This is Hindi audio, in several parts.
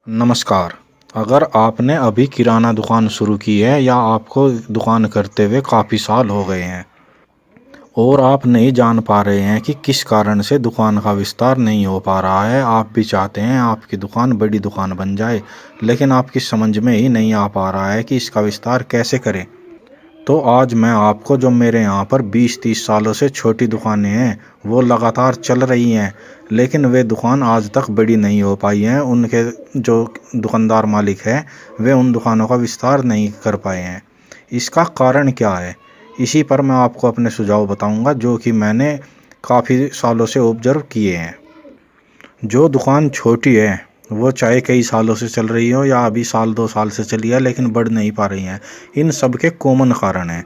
नमस्कार। अगर आपने अभी किराना दुकान शुरू की है या आपको दुकान करते हुए काफ़ी साल हो गए हैं और आप नहीं जान पा रहे हैं कि किस कारण से दुकान का विस्तार नहीं हो पा रहा है, आप भी चाहते हैं आपकी दुकान बड़ी दुकान बन जाए, लेकिन आपकी समझ में ही नहीं आ पा रहा है कि इसका विस्तार कैसे करें। तो आज मैं आपको जो मेरे यहाँ पर 20-30 सालों से छोटी दुकानें हैं वो लगातार चल रही हैं, लेकिन वे दुकान आज तक बड़ी नहीं हो पाई हैं। उनके जो दुकानदार मालिक हैं वे उन दुकानों का विस्तार नहीं कर पाए हैं। इसका कारण क्या है, इसी पर मैं आपको अपने सुझाव बताऊंगा जो कि मैंने काफ़ी सालों से ऑब्जर्व किए हैं। जो दुकान छोटी है वो चाहे कई सालों से चल रही हो या अभी साल 2 साल से चली है लेकिन बढ़ नहीं पा रही हैं, इन सब के कॉमन कारण हैं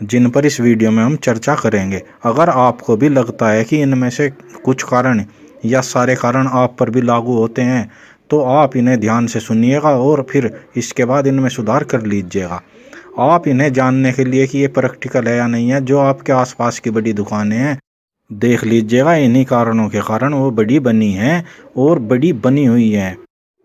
जिन पर इस वीडियो में हम चर्चा करेंगे। अगर आपको भी लगता है कि इनमें से कुछ कारण या सारे कारण आप पर भी लागू होते हैं तो आप इन्हें ध्यान से सुनिएगा और फिर इसके बाद इनमें सुधार कर लीजिएगा। आप इन्हें जानने के लिए कि ये प्रैक्टिकल है या नहीं है, जो आपके आसपास की बड़ी दुकानें हैं देख लीजिएगा, इन्हीं कारणों के कारण वो बड़ी बनी हैं और बड़ी बनी हुई हैं।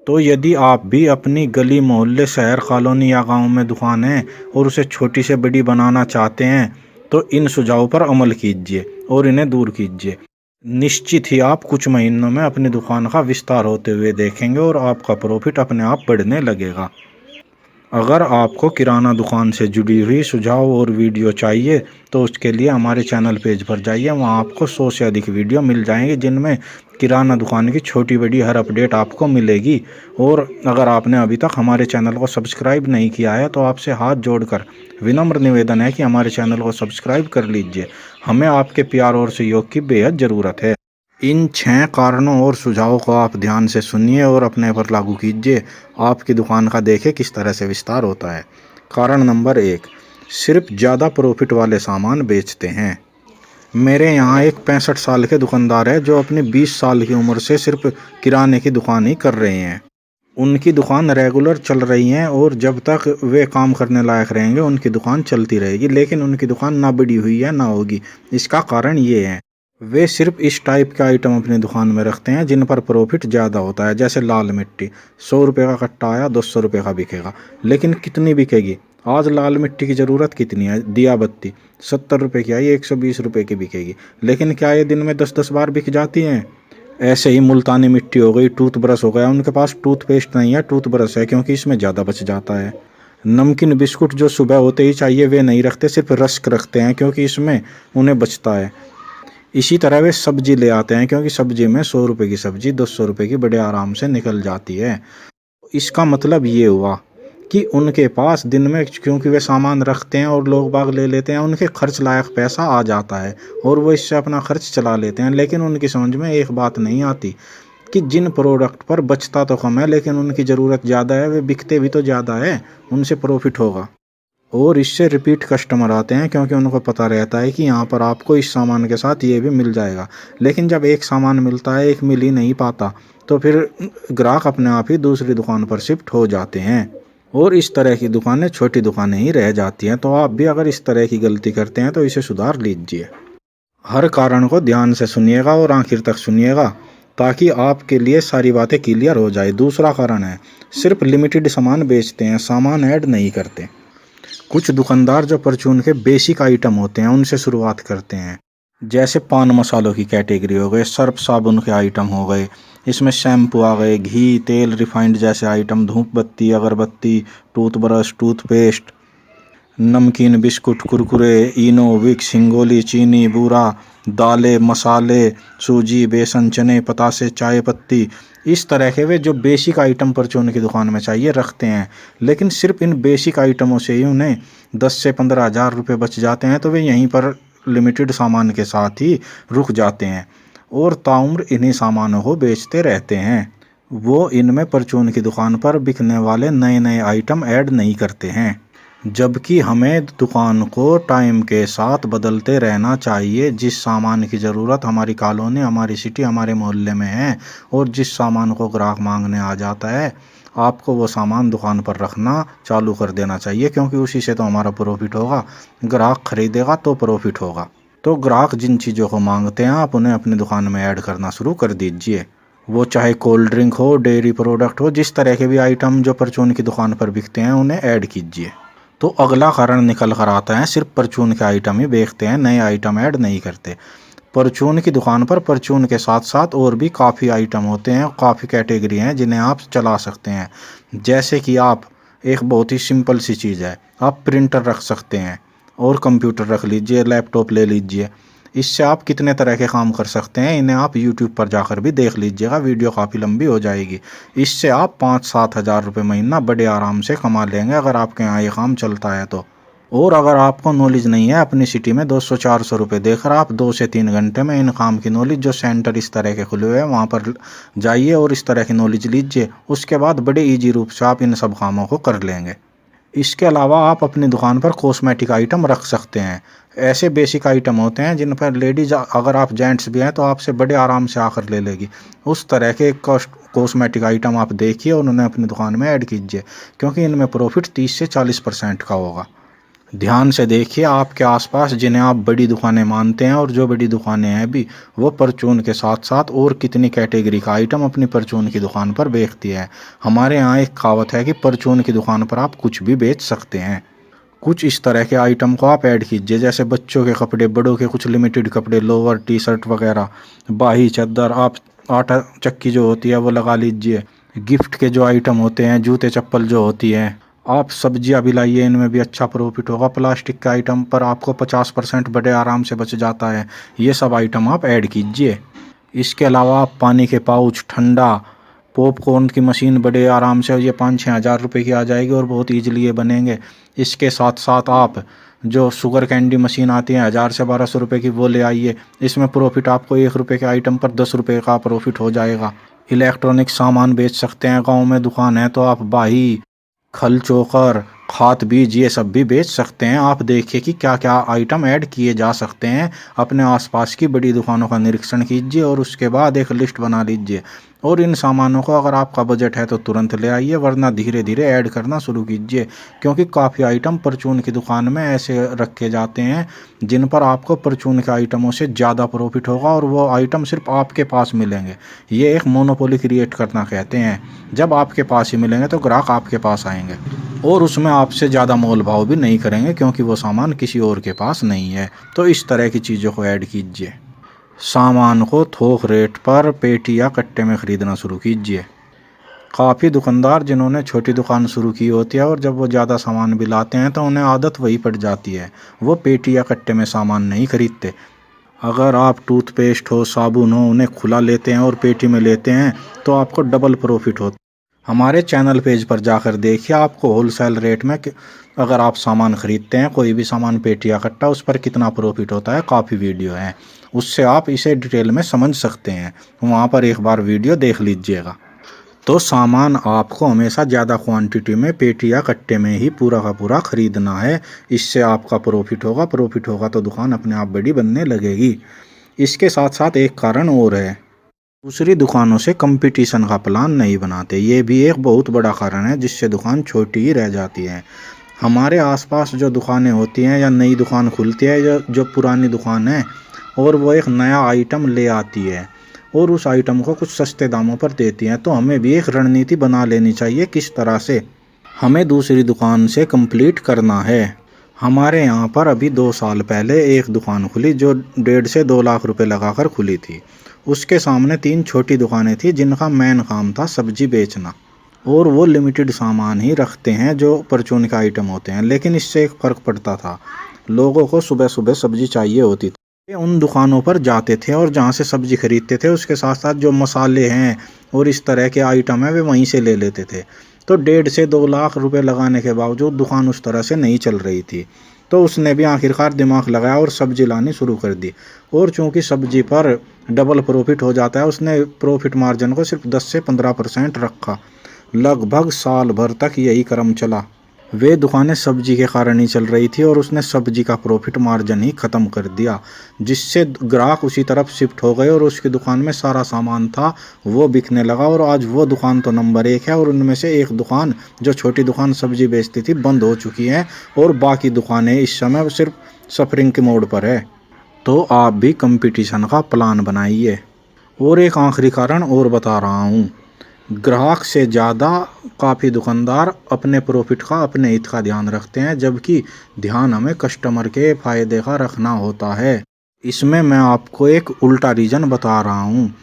तो यदि आप भी अपनी गली मोहल्ले शहर कॉलोनी या गांव में दुकान है और उसे छोटी से बड़ी बनाना चाहते हैं तो इन सुझावों पर अमल कीजिए और इन्हें दूर कीजिए। निश्चित ही आप कुछ महीनों में अपनी दुकान का विस्तार होते हुए देखेंगे और आपका प्रॉफिट अपने आप बढ़ने लगेगा। अगर आपको किराना दुकान से जुड़ी हुई सुझाव और वीडियो चाहिए तो उसके लिए हमारे चैनल पेज पर जाइए, वहाँ आपको 100 से अधिक वीडियो मिल जाएंगे जिनमें किराना दुकान की छोटी बड़ी हर अपडेट आपको मिलेगी। और अगर आपने अभी तक हमारे चैनल को सब्सक्राइब नहीं किया है तो आपसे हाथ जोड़कर विनम्र निवेदन है कि हमारे चैनल को सब्सक्राइब कर लीजिए। हमें आपके प्यार और सहयोग की बेहद ज़रूरत है। इन 6 कारणों और सुझावों को आप ध्यान से सुनिए और अपने पर लागू कीजिए। आपकी दुकान का देखें किस तरह से विस्तार होता है। कारण नंबर 1, सिर्फ ज़्यादा प्रॉफिट वाले सामान बेचते हैं। मेरे यहाँ एक 65 साल के दुकानदार है जो अपनी 20 साल की उम्र से सिर्फ किराने की दुकान ही कर रहे हैं। उनकी दुकान रेगुलर चल रही है और जब तक वे काम करने लायक रहेंगे उनकी दुकान चलती रहेगी, लेकिन उनकी दुकान ना बड़ी हुई है ना होगी। इसका कारण ये है, वे सिर्फ इस टाइप के आइटम अपनी दुकान में रखते हैं जिन पर प्रॉफिट ज़्यादा होता है। जैसे लाल मिट्टी, 100 रुपये का कट्टा आया 200 रुपये का बिकेगा, लेकिन कितनी बिकेगी? आज लाल मिट्टी की ज़रूरत कितनी है? दिया बत्ती 70 रुपये की आई 120 रुपये की बिकेगी, लेकिन क्या ये दिन में 10-10 बार बिक जाती हैं? ऐसे ही मुल्तानी मिट्टी हो गई, टूथब्रश हो गया, उनके पास टूथपेस्ट नहीं है, टूथब्रश है क्योंकि इसमें ज़्यादा बच जाता है। नमकीन बिस्कुट जो सुबह होते ही चाहिए वे नहीं रखते, सिर्फ रस्क रखते हैं क्योंकि इसमें उन्हें बचता है। इसी तरह वे सब्जी ले आते हैं क्योंकि सब्जी में 100 रुपये की सब्जी 200 रुपये की बड़े आराम से निकल जाती है। इसका मतलब ये हुआ कि उनके पास दिन में, क्योंकि वे सामान रखते हैं और लोग बाग ले लेते हैं, उनके खर्च लायक पैसा आ जाता है और वो इससे अपना खर्च चला लेते हैं। लेकिन उनकी समझ में एक बात नहीं आती कि जिन प्रोडक्ट पर बचता तो कम है लेकिन उनकी ज़रूरत ज़्यादा है, वे बिकते भी तो ज़्यादा है, उनसे प्रॉफिट होगा और इससे रिपीट कस्टमर आते हैं क्योंकि उनको पता रहता है कि यहाँ पर आपको इस सामान के साथ ये भी मिल जाएगा। लेकिन जब एक सामान मिलता है, एक मिल ही नहीं पाता, तो फिर ग्राहक अपने आप ही दूसरी दुकान पर शिफ्ट हो जाते हैं और इस तरह की दुकानें छोटी दुकानें ही रह जाती हैं। तो आप भी अगर इस तरह की गलती करते हैं तो इसे सुधार लीजिए। हर कारण को ध्यान से सुनिएगा और आखिर तक सुनिएगा ताकि आपके लिए सारी बातें क्लियर हो जाए। दूसरा कारण है, सिर्फ लिमिटेड सामान बेचते हैं, सामान ऐड नहीं करते। कुछ दुकानदार जो परचून के बेसिक आइटम होते हैं उनसे शुरुआत करते हैं, जैसे पान मसालों की कैटेगरी हो गए, सर्फ साबुन के आइटम हो गए, इसमें शैम्पू आ गए, घी तेल रिफाइंड जैसे आइटम, धूप बत्ती अगरबत्ती, टूथब्रश टूथपेस्ट, नमकीन बिस्कुट कुरकुरे, इनो विक्स हिंगोली चीनी बूरा, दालें मसाले, सूजी बेसन चने पतासे चाय पत्ती। इस तरह के वे जो बेसिक आइटम परचून की दुकान में चाहिए रखते हैं, लेकिन सिर्फ इन बेसिक आइटमों से ही उन्हें 10 से 15 हज़ार रुपये बच जाते हैं। तो वे यहीं पर लिमिटेड सामान के साथ ही रुक जाते हैं और ताउम्र इन्हीं सामानों को बेचते रहते हैं। वो इनमें परचून की दुकान पर बिकने वाले नए नए आइटम ऐड नहीं करते हैं, जबकि हमें दुकान को टाइम के साथ बदलते रहना चाहिए। जिस सामान की ज़रूरत हमारी कॉलोनी, हमारी सिटी, हमारे मोहल्ले में है और जिस सामान को ग्राहक मांगने आ जाता है, आपको वो सामान दुकान पर रखना चालू कर देना चाहिए क्योंकि उसी से तो हमारा प्रॉफिट होगा। ग्राहक खरीदेगा तो प्रॉफिट होगा। तो ग्राहक जिन चीज़ों को मांगते हैं आप उन्हें अपनी दुकान में ऐड करना शुरू कर दीजिए वो चाहे कोल्ड ड्रिंक हो, डेयरी प्रोडक्ट हो, जिस तरह के भी आइटम जो परचून की दुकान पर बिकते हैं उन्हें ऐड कीजिए। तो अगला कारण निकल कर आता है, सिर्फ परचून के आइटम ही बेचते हैं, नए आइटम ऐड नहीं करते। परचून की दुकान पर परचून के साथ साथ और भी काफ़ी आइटम होते हैं, काफ़ी कैटेगरी हैं जिन्हें आप चला सकते हैं। जैसे कि आप एक बहुत ही सिंपल सी चीज़ है, आप प्रिंटर रख सकते हैं और कंप्यूटर रख लीजिए, लैपटॉप ले लीजिए। इससे आप कितने तरह के काम कर सकते हैं, इन्हें आप यूट्यूब पर जाकर भी देख लीजिएगा, वीडियो काफ़ी लंबी हो जाएगी। इससे आप 5-7 हज़ार रुपये महीना बड़े आराम से कमा लेंगे अगर आपके यहाँ ये काम चलता है तो। और अगर आपको नॉलेज नहीं है, अपनी सिटी में 200-400 रुपये देकर आप 2 से 3 घंटे में इन काम की नॉलेज, जो सेंटर इस तरह के खुले हुए हैं वहाँ पर जाइए और इस तरह की नॉलेज लीजिए। उसके बाद बड़े ईजी रूप से आप इन सब कामों को कर लेंगे। इसके अलावा आप अपनी दुकान पर कॉस्मेटिक आइटम रख सकते हैं। ऐसे बेसिक आइटम होते हैं जिन पर लेडीज़, अगर आप जेंट्स भी हैं तो आपसे बड़े आराम से आकर ले लेगी। उस तरह के कॉस्मेटिक आइटम आप देखिए और उन्हें अपनी दुकान में ऐड कीजिए, क्योंकि इनमें प्रॉफिट 30 से 40% का होगा। ध्यान से देखिए आपके आसपास जिन्हें आप बड़ी दुकानें मानते हैं और जो बड़ी दुकानें हैं भी, वो परचून के साथ साथ और कितनी कैटेगरी का आइटम अपनी परचून की दुकान पर बेचती है। हमारे यहाँ एक कहावत है कि परचून की दुकान पर आप कुछ भी बेच सकते हैं। कुछ इस तरह के आइटम को आप ऐड कीजिए, जैसे बच्चों के कपड़े, बड़ों के कुछ लिमिटेड कपड़े, लोअर, टी शर्ट वगैरह, बाही चादर, आप आटा चक्की जो होती है वो लगा लीजिए। गिफ्ट के जो आइटम होते हैं, जूते चप्पल जो होती हैं, आप सब्जियां भी लाइए, इनमें भी अच्छा प्रॉफिट होगा। प्लास्टिक के आइटम पर आपको 50% बड़े आराम से बच जाता है। ये सब आइटम आप ऐड कीजिए। इसके अलावा आप पानी के पाउच, ठंडा, पॉपकॉर्न की मशीन बड़े आराम से ये 5-6 हज़ार रुपये की आ जाएगी और बहुत ईजिली ये बनेंगे। इसके साथ साथ आप जो शुगर कैंडी मशीन आती है 1000 से 1200 रुपये की, वो ले आइए। इसमें प्रॉफिट आपको 1 रुपये के आइटम पर 10 रुपये का प्रॉफिट हो जाएगा। इलेक्ट्रॉनिक सामान बेच सकते हैं, गाँव में दुकान है तो आप बाही, खल चोकर, खाद बीज, ये सब भी बेच सकते हैं। आप देखिए कि क्या क्या आइटम ऐड किए जा सकते हैं। अपने आसपास की बड़ी दुकानों का निरीक्षण कीजिए और उसके बाद एक लिस्ट बना लीजिए, और इन सामानों को अगर आपका बजट है तो तुरंत ले आइए, वरना धीरे धीरे ऐड करना शुरू कीजिए। क्योंकि काफ़ी आइटम परचून की दुकान में ऐसे रखे जाते हैं जिन पर आपको परचून के आइटमों से ज़्यादा प्रॉफिट होगा और वो आइटम सिर्फ आपके पास मिलेंगे। ये एक मोनोपोली क्रिएट करना कहते हैं। जब आपके पास ही मिलेंगे तो ग्राहक आपके पास आएंगे और उसमें आपसे ज़्यादा मोल भाव भी नहीं करेंगे, क्योंकि वो सामान किसी और के पास नहीं है। तो इस तरह की चीज़ों को ऐड कीजिए। सामान को थोक रेट पर पेटी या कट्टे में ख़रीदना शुरू कीजिए। काफ़ी दुकानदार जिन्होंने छोटी दुकान शुरू की होती है और जब वो ज़्यादा सामान भी लाते हैं तो उन्हें आदत वही पड़ जाती है, वो पेटी या कट्टे में सामान नहीं खरीदते। अगर आप टूथपेस्ट हो, साबुन हो, उन्हें खुला लेते हैं और पेटी में लेते हैं तो आपको डबल प्रॉफिट होता है। हमारे चैनल पेज पर जाकर देखिए, आपको होलसेल रेट में अगर आप सामान ख़रीदते हैं, कोई भी सामान पेटी या कट्टा, उस पर कितना प्रॉफिट होता है, काफ़ी वीडियो है, उससे आप इसे डिटेल में समझ सकते हैं। वहाँ पर एक बार वीडियो देख लीजिएगा। तो सामान आपको हमेशा ज़्यादा क्वांटिटी में पेटी या कट्टे में ही पूरा का पूरा ख़रीदना है। इससे आपका प्रॉफिट होगा तो दुकान अपने आप बड़ी बनने लगेगी। इसके साथ साथ एक कारण और है, दूसरी दुकानों से कंपटीशन का प्लान नहीं बनाते। ये भी एक बहुत बड़ा कारण है जिससे दुकान छोटी ही रह जाती है। हमारे आसपास जो दुकानें होती हैं या नई दुकान खुलती है, जो पुरानी दुकान है और वो एक नया आइटम ले आती है और उस आइटम को कुछ सस्ते दामों पर देती हैं, तो हमें भी एक रणनीति बना लेनी चाहिए किस तरह से हमें दूसरी दुकान से कंप्लीट करना है। हमारे यहाँ पर अभी 2 साल पहले एक दुकान खुली जो 1.5 से 2 लाख रुपए लगाकर खुली थी। उसके सामने 3 छोटी दुकानें थी जिनका मेन काम था सब्जी बेचना, और वो लिमिटेड सामान ही रखते हैं जो परचून के आइटम होते हैं। लेकिन इससे एक फ़र्क पड़ता था, लोगों को सुबह सुबह सब्जी चाहिए होती थी, वे उन दुकानों पर जाते थे और जहाँ से सब्जी खरीदते थे उसके साथ साथ जो मसाले हैं और इस तरह के आइटम हैं वे वहीं से ले लेते थे। तो 1.5 से 2 लाख रुपए लगाने के बावजूद दुकान उस तरह से नहीं चल रही थी। तो उसने भी आखिरकार दिमाग लगाया और सब्जी लानी शुरू कर दी, और चूंकि सब्जी पर डबल प्रॉफिट हो जाता है, उसने प्रॉफिट मार्जिन को सिर्फ 10 से 15% रखा। लगभग साल भर तक यही क्रम चला। वे दुकानें सब्जी के कारण ही चल रही थी और उसने सब्जी का प्रॉफिट मार्जिन ही ख़त्म कर दिया, जिससे ग्राहक उसी तरफ शिफ्ट हो गए और उसकी दुकान में सारा सामान था वो बिकने लगा। और आज वो दुकान तो नंबर 1 है और उनमें से एक दुकान, जो छोटी दुकान सब्जी बेचती थी, बंद हो चुकी है और बाकी दुकानें इस समय सिर्फ सफरिंग के मोड पर है। तो आप भी कंपटीशन का प्लान बनाइए और एक आखिरी कारण और बता रहा हूँ, ग्राहक से ज़्यादा काफ़ी दुकानदार अपने प्रॉफिट का, अपने हित का ध्यान रखते हैं, जबकि ध्यान हमें कस्टमर के फ़ायदे का रखना होता है। इसमें मैं आपको एक उल्टा रीज़न बता रहा हूँ।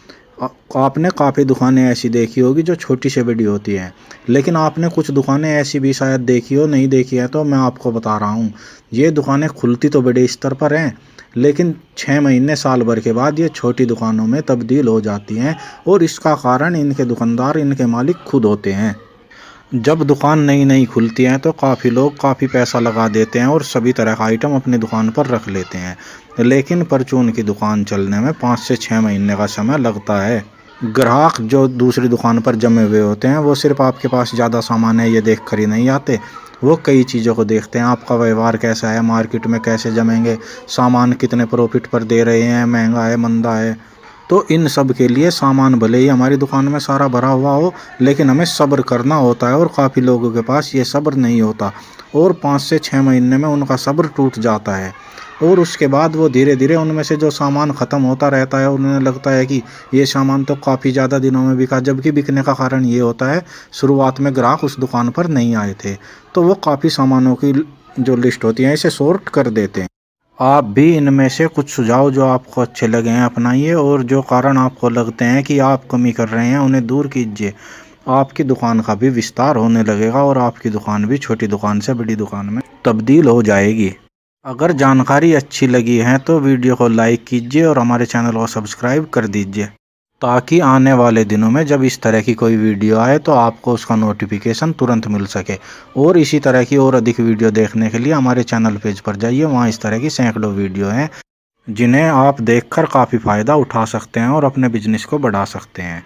आपने काफ़ी दुकानें ऐसी देखी होगी जो छोटी से बड़ी होती हैं, लेकिन आपने कुछ दुकानें ऐसी भी शायद देखी हो, नहीं देखी है तो मैं आपको बता रहा हूँ। ये दुकानें खुलती तो बड़े स्तर पर हैं, लेकिन 6 महीने साल भर के बाद ये छोटी दुकानों में तब्दील हो जाती हैं, और इसका कारण इनके दुकानदार, इनके मालिक खुद होते हैं। जब दुकान नई नई खुलती है तो काफ़ी लोग काफ़ी पैसा लगा देते हैं और सभी तरह का आइटम अपनी दुकान पर रख लेते हैं, लेकिन परचून की दुकान चलने में 5 से 6 महीने का समय लगता है। ग्राहक जो दूसरी दुकान पर जमे हुए होते हैं वो सिर्फ आपके पास ज़्यादा सामान है ये देख कर ही नहीं आते, वो कई चीज़ों को देखते हैं। आपका व्यवहार कैसा है, मार्केट में कैसे जमेंगे, सामान कितने प्रॉफिट पर दे रहे हैं, महंगा है, मंदा है। तो इन सब के लिए सामान भले ही हमारी दुकान में सारा भरा हुआ हो, लेकिन हमें सब्र करना होता है, और काफ़ी लोगों के पास ये सब्र नहीं होता, और 5 से 6 महीने में उनका सब्र टूट जाता है, और उसके बाद वो धीरे धीरे उनमें से जो सामान ख़त्म होता रहता है, उन्हें लगता है कि ये सामान तो काफ़ी ज़्यादा दिनों में बिका, जबकि बिकने का कारण ये होता है शुरुआत में ग्राहक उस दुकान पर नहीं आए थे, तो वो काफ़ी सामानों की जो लिस्ट होती है इसे सॉर्ट कर देते हैं। आप भी इनमें से कुछ सुझाव जो आपको अच्छे लगे हैं अपनाइए, और जो कारण आपको लगते हैं कि आप कमी कर रहे हैं उन्हें दूर कीजिए। आपकी दुकान का भी विस्तार होने लगेगा और आपकी दुकान भी छोटी दुकान से बड़ी दुकान में तब्दील हो जाएगी। अगर जानकारी अच्छी लगी है तो वीडियो को लाइक कीजिए और हमारे चैनल को सब्सक्राइब कर दीजिए, ताकि आने वाले दिनों में जब इस तरह की कोई वीडियो आए तो आपको उसका नोटिफिकेशन तुरंत मिल सके। और इसी तरह की और अधिक वीडियो देखने के लिए हमारे चैनल पेज पर जाइए, वहाँ इस तरह की सैकड़ों वीडियो हैं जिन्हें आप देखकर काफ़ी फ़ायदा उठा सकते हैं और अपने बिजनेस को बढ़ा सकते हैं।